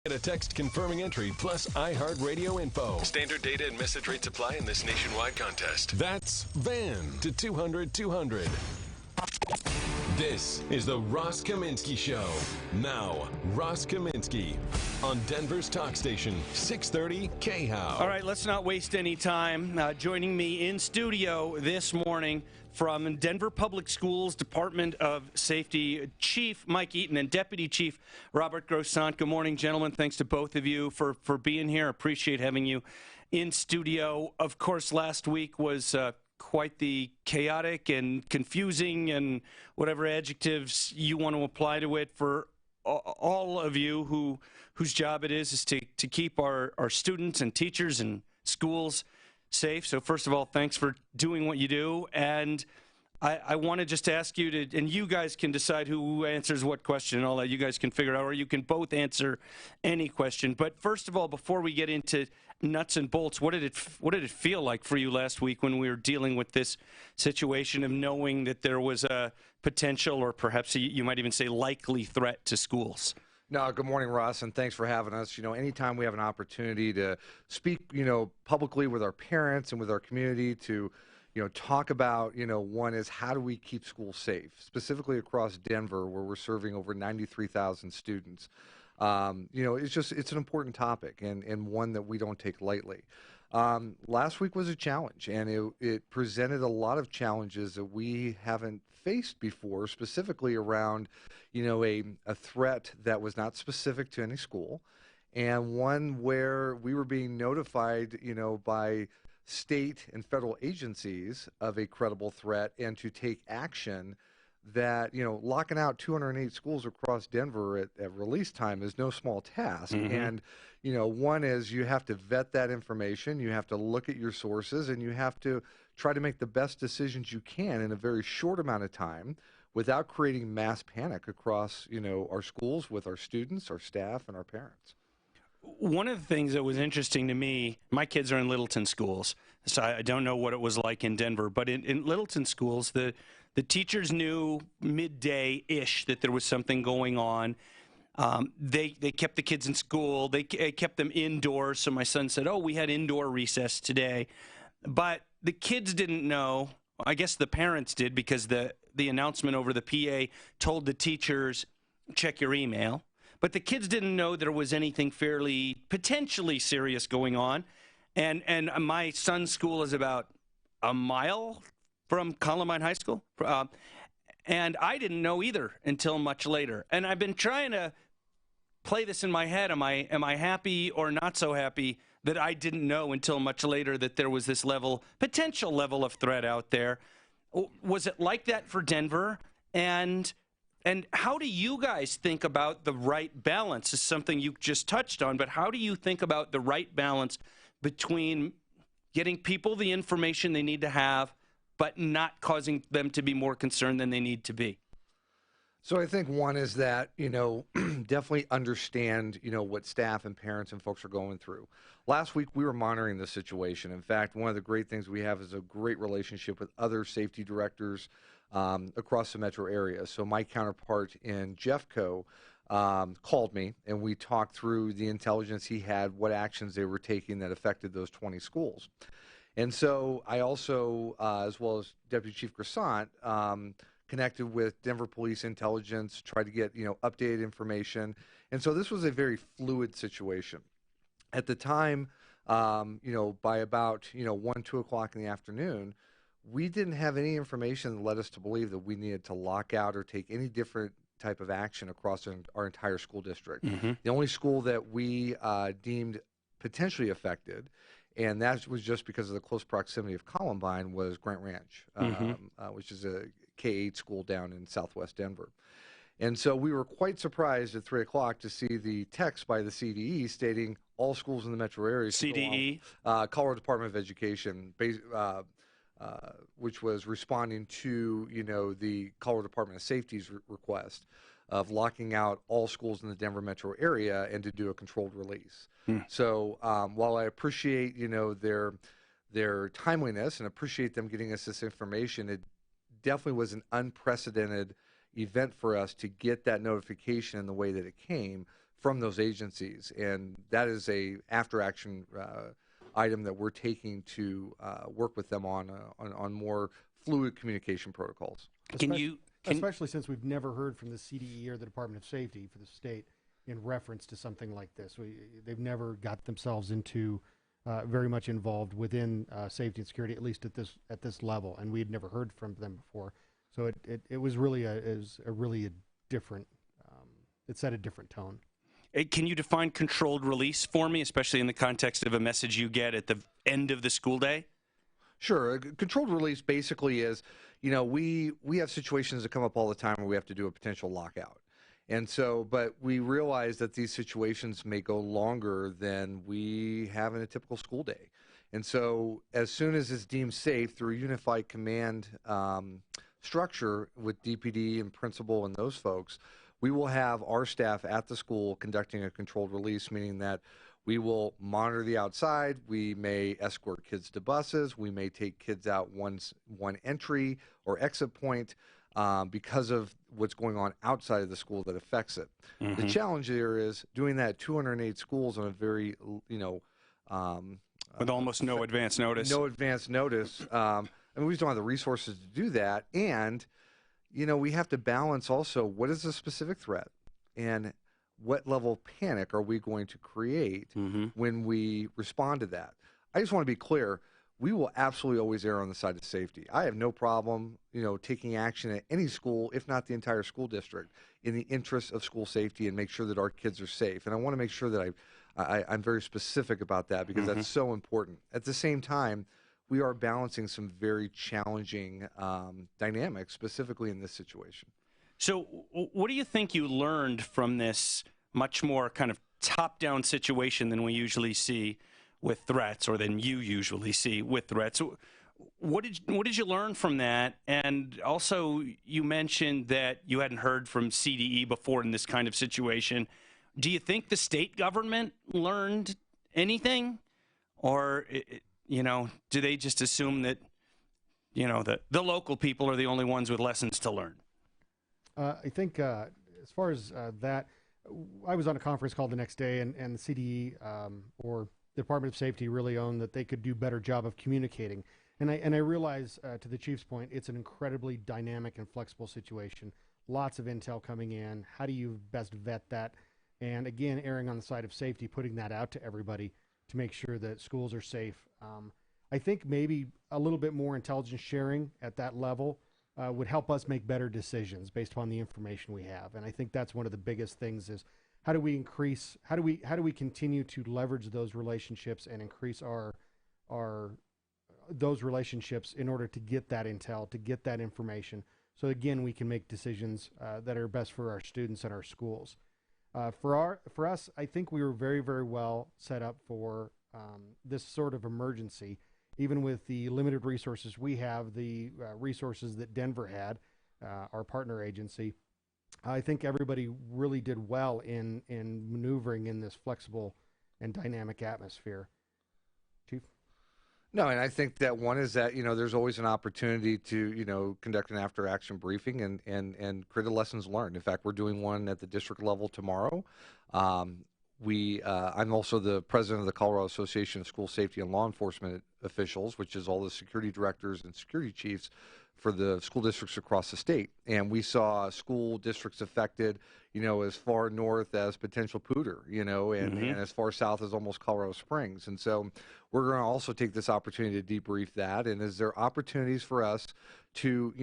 Get a text confirming entry plus iHeartRadio info. Standard data and message rates apply in this nationwide contest. That's VAN to 200 200. This is the Ross Kaminsky Show. Now, Ross Kaminsky on Denver's talk station, 630 KHOW. All right, let's not waste any time. Joining me in studio this morning from Denver Public Schools Department of Safety, Chief Mike Eaton and Deputy Chief Robert Grossaint. Good morning, gentlemen. Thanks to both of you for being here. Appreciate having you in studio. Of course, last week was quite the chaotic and confusing and whatever adjectives you want to apply to it for all of you whose job it is to keep our students and teachers and schools safe. So first of all, thanks for doing what you do. And I want to just ask you to, and you guys can decide who answers what question and all that. You guys can figure it out, or you can both answer any question. But first of all, before we get into nuts and bolts, what did it feel like for you last week when we were dealing with this situation of knowing that there was a potential, or perhaps you might even say likely, threat to schools? No, good morning, Ross, and thanks for having us. You know, anytime we have an opportunity to speak, publicly with our parents and with our community to, talk about, one is how do we keep schools safe, specifically across Denver, where we're serving over 93,000 students. It's an important topic and one that we don't take lightly. Last week was a challenge, and it presented a lot of challenges that we haven't faced before, specifically around, a threat that was not specific to any school, and one where we were being notified, by state and federal agencies of a credible threat and to take action that, locking out 208 schools across Denver at release time is no small task. Mm-hmm. And, one is you have to vet that information, you have to look at your sources, and you have to try to make the best decisions you can in a very short amount of time without creating mass panic across, our schools with our students, our staff, and our parents. One of the things that was interesting to me, my kids are in Littleton schools, so I don't know what it was like in Denver, but in Littleton schools, the teachers knew midday-ish that there was something going on. They kept the kids in school. They kept them indoors. So my son said, we had indoor recess today. But the kids didn't know. I guess the parents did, because the announcement over the PA told the teachers, check your email. But the kids didn't know there was anything potentially serious going on. And my son's school is about a mile from Columbine High School. And I didn't know either until much later. And I've been trying to play this in my head. Am I happy or not so happy that I didn't know until much later that there was this potential level of threat out there? Was it like that for Denver? And how do you guys think about the right balance? Is something you just touched on, but how do you think about the right balance between getting people the information they need to have, but not causing them to be more concerned than they need to be? So I think one is that, definitely understand, what staff and parents and folks are going through. Last week, we were monitoring the situation. In fact, one of the great things we have is a great relationship with other safety directors across the metro area. So my counterpart in Jeffco called me, and we talked through the intelligence he had, what actions they were taking that affected those 20 schools. And so I also, as well as Deputy Chief Grossaint, connected with Denver Police Intelligence, tried to get, updated information. And so this was a very fluid situation. At the time, by about, 1, 2 o'clock in the afternoon, we didn't have any information that led us to believe that we needed to lock out or take any different type of action across our entire school district. Mm-hmm. The only school that we deemed potentially affected, and that was just because of the close proximity of Columbine, was Grant Ranch, which is a K-8 school down in southwest Denver. And so we were quite surprised at 3 o'clock to see the text by the CDE stating all schools in the metro area. CDE? Colorado Department of Education, which was responding to, the Colorado Department of Safety's request of locking out all schools in the Denver metro area and to do a controlled release. So while I appreciate, their timeliness and appreciate them getting us this information, it definitely was an unprecedented event for us to get that notification in the way that it came from those agencies, and that is a after-action item that we're taking to work with them on more fluid communication protocols. Especially since we've never heard from the CDE or the Department of Safety for the state in reference to something like this. They've never got themselves into very much involved within safety and security, at least at this level, and we had never heard from them before. So it was really a different. It set a different tone. Can you define controlled release for me, especially in the context of a message you get at the end of the school day? Sure. Controlled release basically is, we have situations that come up all the time where we have to do a potential lockout. And so, but we realize that these situations may go longer than we have in a typical school day. And so as soon as it's deemed safe through a unified command structure with DPD and principal and those folks, we will have our staff at the school conducting a controlled release, meaning that we will monitor the outside. We may escort kids to buses. We may take kids out one entry or exit point because of what's going on outside of the school that affects it. Mm-hmm. The challenge there is doing that at 208 schools on a very, with almost no advance notice. No advance notice. We just don't have the resources to do that. And, we have to balance also what is a specific threat and what level of panic are we going to create when we respond to that. I just want to be clear. We will absolutely always err on the side of safety. I have no problem, taking action at any school, if not the entire school district, in the interest of school safety and make sure that our kids are safe. And I want to make sure that I'm very specific about that because that's so important. At the same time, we are balancing some very challenging dynamics, specifically in this situation. So what do you think you learned from this much more kind of top-down situation than we usually see with threats, or than you usually see with threats? What did you learn from that? And also, you mentioned that you hadn't heard from CDE before in this kind of situation. Do you think the state government learned anything? Or, do they just assume that, that the local people are the only ones with lessons to learn? I think as far as that, I was on a conference call the next day, and the CDE or the Department of Safety really owned that they could do a better job of communicating. And I realize, to the Chief's point, it's an incredibly dynamic and flexible situation. Lots of intel coming in. How do you best vet that? And again, erring on the side of safety, putting that out to everybody to make sure that schools are safe. I think maybe a little bit more intelligence sharing at that level would help us make better decisions based upon the information we have. And I think that's one of the biggest things is how do we continue to leverage those relationships and increase those relationships in order to get that intel, to get that information. So again, we can make decisions that are best for our students and our schools. For us, I think we were very, very well set up for this sort of emergency. Even with the limited resources we have, the resources that Denver had, our partner agency, I think everybody really did well in maneuvering in this flexible and dynamic atmosphere. Chief? No, and I think that one is that, there's always an opportunity to, conduct an after-action briefing and create a lessons learned. In fact, we're doing one at the district level tomorrow. I'm also the president of the Colorado Association of School Safety and Law Enforcement Officials, which is all the security directors and security chiefs for the school districts across the state. And we saw school districts affected, as far north as potential Poudre, and as far south as almost Colorado Springs. And so we're going to also take this opportunity to debrief that. And is there opportunities for us to,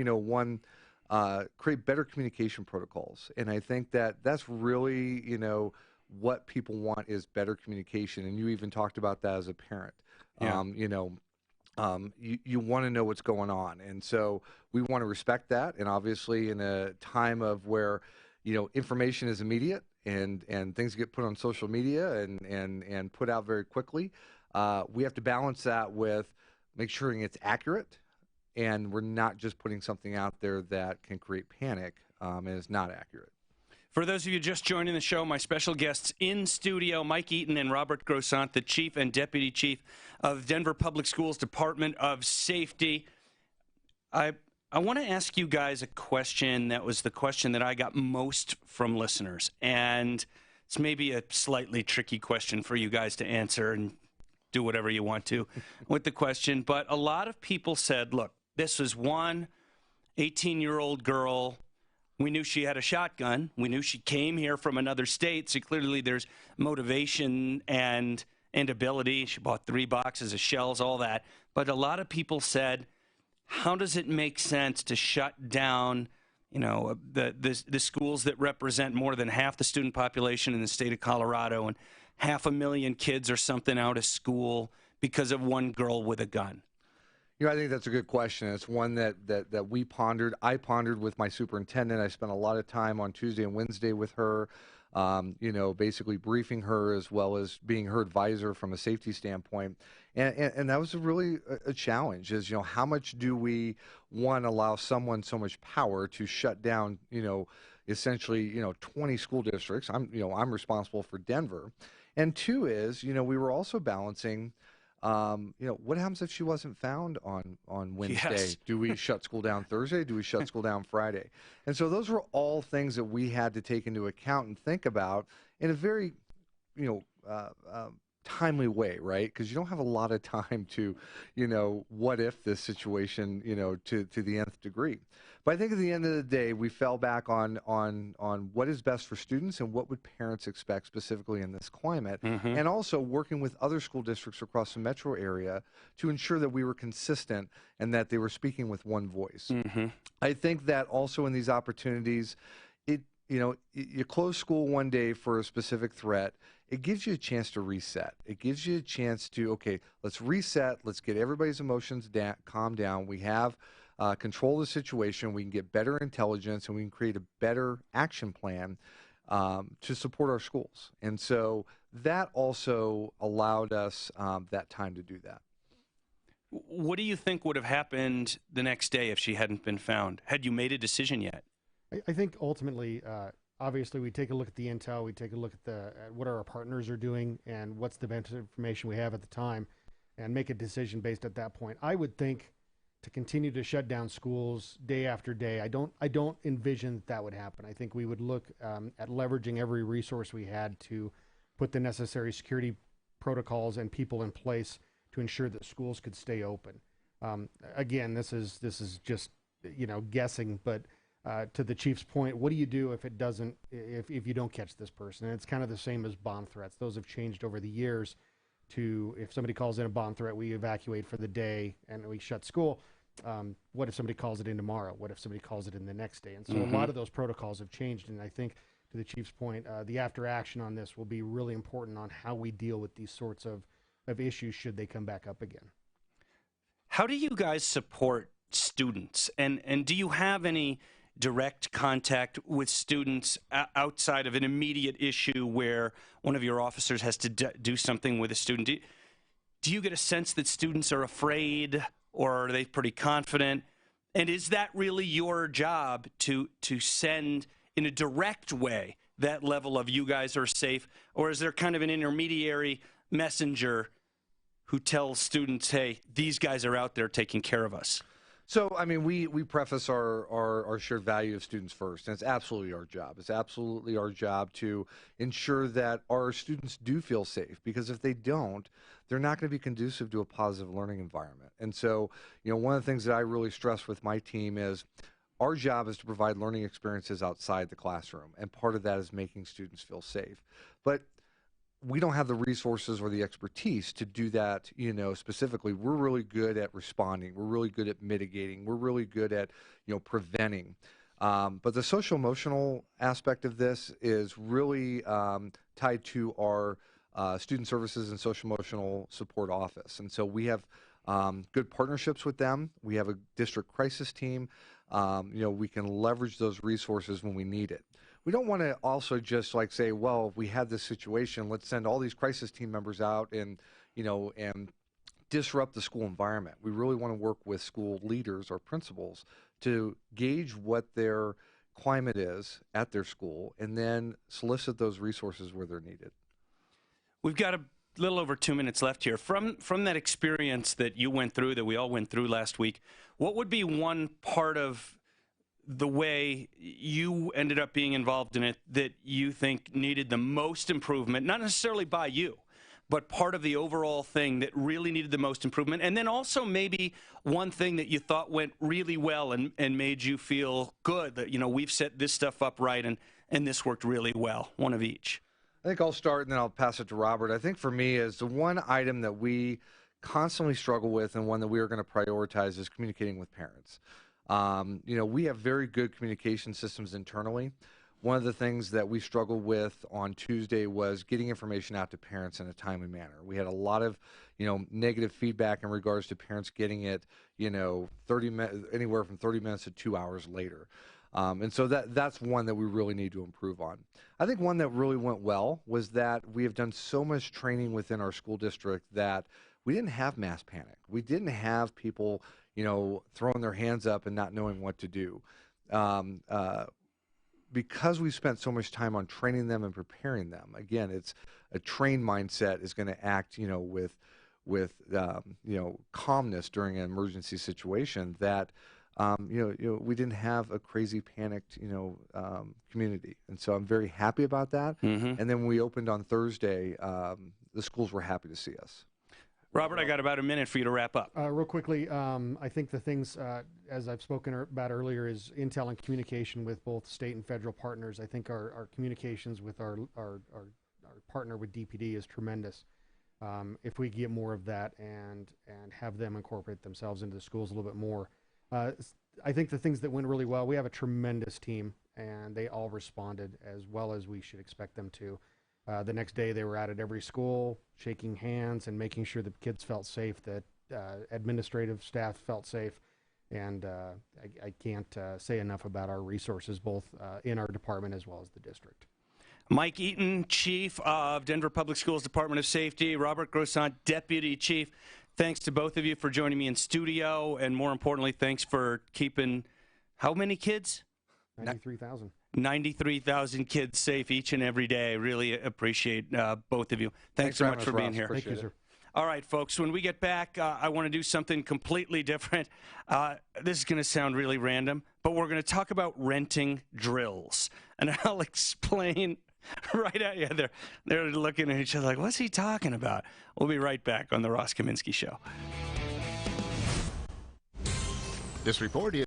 create better communication protocols? And I think that that's really, what people want is better communication. And you even talked about that as a parent. Yeah. You want to know what's going on. And so we want to respect that. And obviously in a time of where, information is immediate and things get put on social media and put out very quickly, we have to balance that with make sure it's accurate and we're not just putting something out there that can create panic and is not accurate. For those of you just joining the show, my special guests in studio, Mike Eaton and Robert Grossaint, the Chief and Deputy Chief of Denver Public Schools Department of Safety. I want to ask you guys a question that was the question that I got most from listeners. And It's maybe a slightly tricky question for you guys to answer, and do whatever you want to with the question. But a lot of people said, look, this was one 18-year-old girl. We knew she had a shotgun. We knew she came here from another state. So clearly there's motivation and ability. She bought 3 boxes of shells, all that. But a lot of people said, how does it make sense to shut down, you know, the schools that represent more than half the student population in the state of Colorado, and 500,000 kids or something out of school because of one girl with a gun? You know, I think that's a good question. It's one that we pondered. I pondered with my superintendent. I spent a lot of time on Tuesday and Wednesday with her, you know, basically briefing her as well as being her advisor from a safety standpoint. And that was really a challenge is, you know, how much do we, one, allow someone so much power to shut down, you know, essentially, you know, 20 school districts. I'm responsible for Denver. And two is, you know, we were also balancing, you know, what happens if she wasn't found on Wednesday? Yes. Do we shut school down Thursday? Do we shut school down Friday? And so those were all things that we had to take into account and think about in a very, you know, timely way, right? Because you don't have a lot of time to, you know, what if this situation, you know, to the nth degree. But I think at the end of the day, we fell back on what is best for students and what would parents expect specifically in this climate, and also working with other school districts across the metro area to ensure that we were consistent and that they were speaking with one voice. I think that also in these opportunities, you know, you close school one day for a specific threat, it gives you a chance to reset. It gives you a chance to, okay, let's reset, let's get everybody's emotions calm down. We have control the situation, we can get better intelligence, and we can create a better action plan to support our schools. And so that also allowed us that time to do that. What do you think would have happened the next day if she hadn't been found? Had you made a decision yet? I think ultimately, obviously, we take a look at the intel, we take a look at what our partners are doing and what's the best information we have at the time, and make a decision based at that point. I would think to continue to shut down schools day after day, I don't envision that would happen. I think we would look at leveraging every resource we had to put the necessary security protocols and people in place to ensure that schools could stay open. Again, this is just, you know, guessing, but to the chief's point, what do you do if you don't catch this person? And it's kind of the same as bomb threats. Those have changed over the years to, if somebody calls in a bomb threat, we evacuate for the day and we shut school. What if somebody calls it in tomorrow? What if somebody calls it in the next day? And so a lot of those protocols have changed. And I think to the chief's point, the after action on this will be really important on how we deal with these sorts of issues should they come back up again. How do you guys support students? And do you have any direct contact with students outside of an immediate issue where one of your officers has to do something with a student? Do you get a sense that students are afraid, or are they pretty confident? And is that really your job to send in a direct way that level of you guys are safe? Or is there kind of an intermediary messenger who tells students, hey, these guys are out there taking care of us? So, I mean, we preface our shared value of students first, and it's absolutely our job. It's absolutely our job to ensure that our students do feel safe, because if they don't, they're not going to be conducive to a positive learning environment. And so, you know, one of the things that I really stress with my team is our job is to provide learning experiences outside the classroom, and part of that is making students feel safe. But we don't have the resources or the expertise to do that, you know, specifically. We're really good at responding. We're really good at mitigating. We're really good at, you know, preventing. But the social emotional aspect of this is really tied to our student services and social emotional support office. And so we have good partnerships with them. We have a district crisis team. You know, we can leverage those resources when we need it. We don't want to also just like say, well, if we had this situation, let's send all these crisis team members out and, you know, and disrupt the school environment. We really want to work with school leaders or principals to gauge what their climate is at their school and then solicit those resources where they're needed. We've got a little over 2 minutes left here. From that experience that you went through, that we all went through last week, what would be one part of the way you ended up being involved in it that you think needed the most improvement, not necessarily by you, but part of the overall thing that really needed the most improvement? And then also maybe one thing that you thought went really well and made you feel good that, we've set this stuff up right and this worked really well. One of each. I think I'll start and then I'll pass it to Robert. I think for me is the one item that we constantly struggle with and one that we are going to prioritize is communicating with parents. We have very good communication systems internally. One of the things that we struggled with on Tuesday was getting information out to parents in a timely manner. We had a lot of, negative feedback in regards to parents getting it, anywhere from 30 minutes to 2 hours later. And so that's one that we really need to improve on. I think one that really went well was that we have done so much training within our school district that we didn't have mass panic. We didn't have people, throwing their hands up and not knowing what to do. Because we've spent so much time on training them and preparing them, again, it's a trained mindset is going to act, with calmness during an emergency situation that, we didn't have a crazy panicked, community. And so I'm very happy about that. Mm-hmm. And then when we opened on Thursday, the schools were happy to see us. Robert, I got about a minute for you to wrap up. Real quickly, I think the things, as I've spoken about earlier, is intel and communication with both state and federal partners. I think our communications with our partner with DPD is tremendous. If we get more of that and have them incorporate themselves into the schools a little bit more. I think the things that went really well, we have a tremendous team, and they all responded as well as we should expect them to. The next day, they were out at every school, shaking hands and making sure the kids felt safe, that administrative staff felt safe. And I can't say enough about our resources, both in our department as well as the district. Mike Eaton, Chief of Denver Public Schools Department of Safety, Robert Grossaint, Deputy Chief. Thanks to both of you for joining me in studio, and more importantly, thanks for keeping how many kids? 93,000. 93,000 kids safe each and every day. Really appreciate both of you. Thanks so much for being here. Thank you, sir. All right, folks, when we get back, I want to do something completely different. This is going to sound really random, but we're going to talk about renting drills. And I'll explain right at you. They're looking at each other like, what's he talking about? We'll be right back on The Ross Kaminsky Show. This report is